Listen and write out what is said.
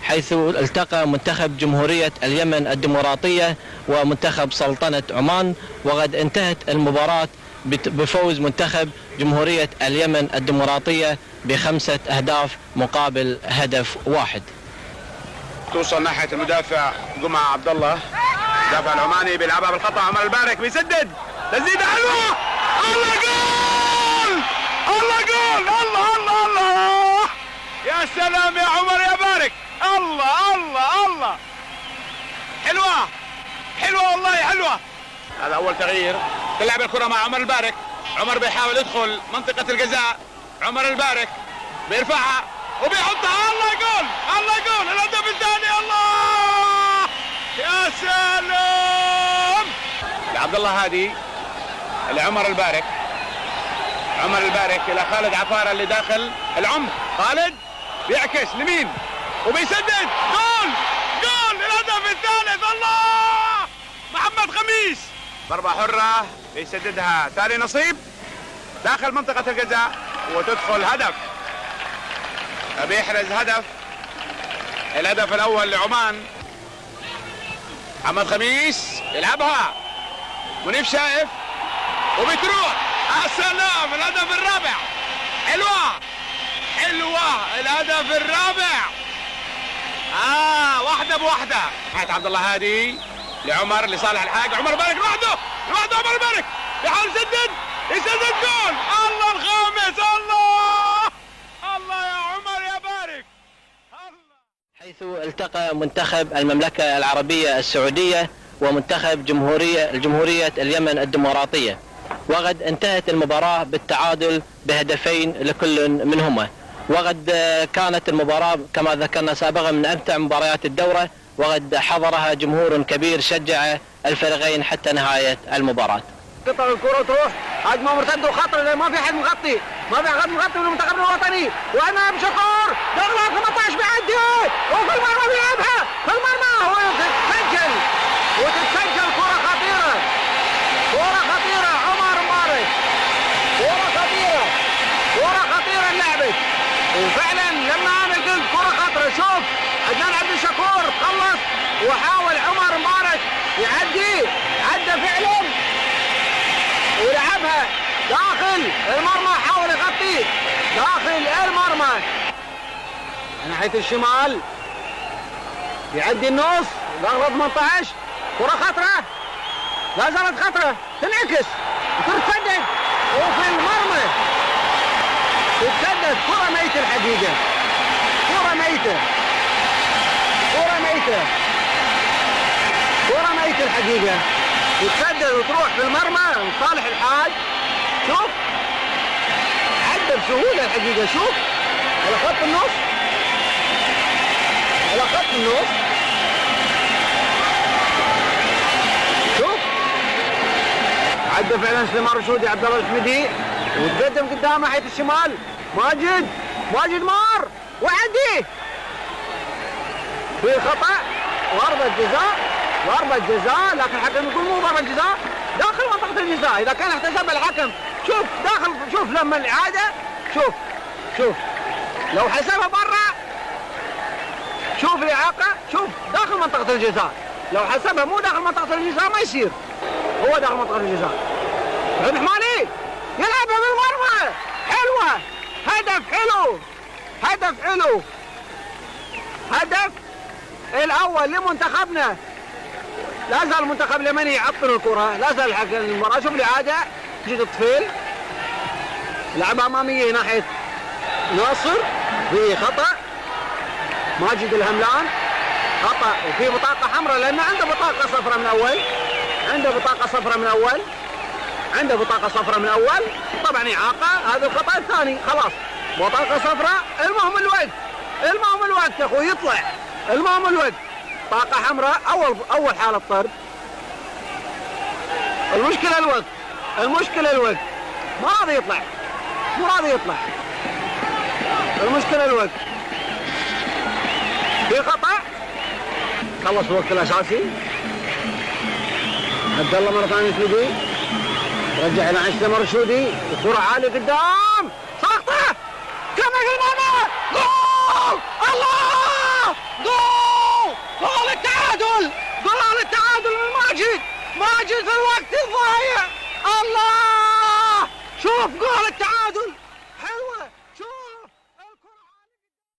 حيث التقى منتخب جمهورية اليمن الديمقراطية ومنتخب سلطنة عمان، وقد انتهت المباراة بفوز منتخب جمهورية اليمن الديمقراطية ب5 أهداف مقابل هدف واحد. توصل ناحية المدافع جمعة عبد الله، المدافع العماني بيلعبها بالخطأ، عمر البارك بيسدد تسديدة حلوة، الله جول، الله جول، الله الله الله، يا سلام يا عمر يا بارك، الله الله الله، حلوة حلوة والله حلوة. هذا أول تغيير، تلعب الكرة مع عمر البارك، عمر بيحاول يدخل منطقة الجزاء، عمر البارك بيرفعها وبيحطها، الله جول، الله جول، الهدف الثاني، الله يا سلام. لعبد الله هادي، لعمر البارك، عمر البارك الى خالد عفارة اللي داخل العمق، خالد بيعكس لمين وبيسدد، جول جول، الهدف الثالث، الله، محمد خميس ضربة حرة بيسددها ثاني نصيب داخل منطقة الجزاء وتدخل هدف، بيحرز هدف، الهدف الاول لعمان. محمد خميس يلعبها، منيف شايف وبتروح، السلام، الهدف الرابع، حلوة حلوة، الهدف الرابع، واحدة بواحدة. حياة عبد الله هادي لعمر لصالح الحاج، عمر بارك لوحده لوحده، عمر بارك بيحاول يسدد جول، الله الخامس، الله الله يا عمر يا بارك، الله. حيث التقى منتخب المملكة العربية السعودية ومنتخب جمهورية اليمن الديمقراطية، وقد انتهت المباراة بالتعادل بهدفين لكل منهما، وقد كانت المباراة كما ذكرنا سابقا من أمتع مباريات الدورة، وقد حضرها جمهور كبير شجع الفريقين حتى نهاية المباراة. قطع الكرة تروح هجمة مرتدة وخطر، ما في حد مغطي، ما في حد مغطي لمنتخبنا الوطني، وأنا بشكور دخل 18 بيعدي وفي المرمى بيلعبها في المرمى وتتسجل كرة خطيرة، كرة خطيرة، عمر مبارك، كرة خطيرة، كرة خطيرة لعبت، وفعلا لما أنا قلت كرة خطرة، شوف عدنان عبد الشكور خلص وحاول عمر مبارك يعدي، عدى فعلا ولعبها داخل المرمى، حاول يغطي داخل المرمى ناحية الشمال، يعدي النص ضغط 18، كرة خطرة، لا زالت خطرة، تنعكس وتتسدد وفي المرمى تتسدد، كرة ميتة الحقيقة، كرة ميتة، كرة ميتة، كرة ميتة الحقيقة، تتسدد وتروح في المرمى لصالح الحاج، شوف عدى بسهولة الحقيقة، شوف على خط النص، على خط النص، شوف عدى فعلا سليمان رشودي، عبد الله الحميدي وتقدم قدام ناحية الشمال، ماجد مار وعدي في خطأ، ضربة جزاء، لكن الحكم يقول مو ضربة جزاء داخل منطقة الجزاء، إذا كان احتسبها الحكم، شوف داخل، شوف لما الإعادة، شوف لو حسبها برا، شوف الإعاقة، شوف داخل منطقة الجزاء، لو حسبها مو داخل منطقة الجزاء ما يصير، هو داخل منطقة الجزاء. الحمالي يلعبها بالمرمى، حلوة، هدف حلو، هدف الأول لمنتخبنا. لا زال المنتخب اليمني يعطل الكرة، لا زال الحكم المباراة، شوف الإعادة، جد الطفيل لعبة أمامية ناحية ناصر في خطأ، ماجد الهملان خطأ، وفي بطاقة حمراء لأنه عنده بطاقة صفراء من أول، طبعا إعاقة، هذا الخطأ الثاني، خلاص بطاقة صفراء، المهم الوقت يا أخوي يطلع، المهم الوقت، طاقة حمراء، أول حالة طرد، المشكلة الوقت، ما راضي يطلع، المشكلة الوقت، في خطأ، خلص الوقت الأساسي، عبد الله مرة ثانية سعودي، رجع إلى عشرة مرشودي، الكرة عالية قدام، ساقطة، كما في المرمى، جول، الله، جول. حاجز الوقت الضايع. الله، شوف جول التعادل.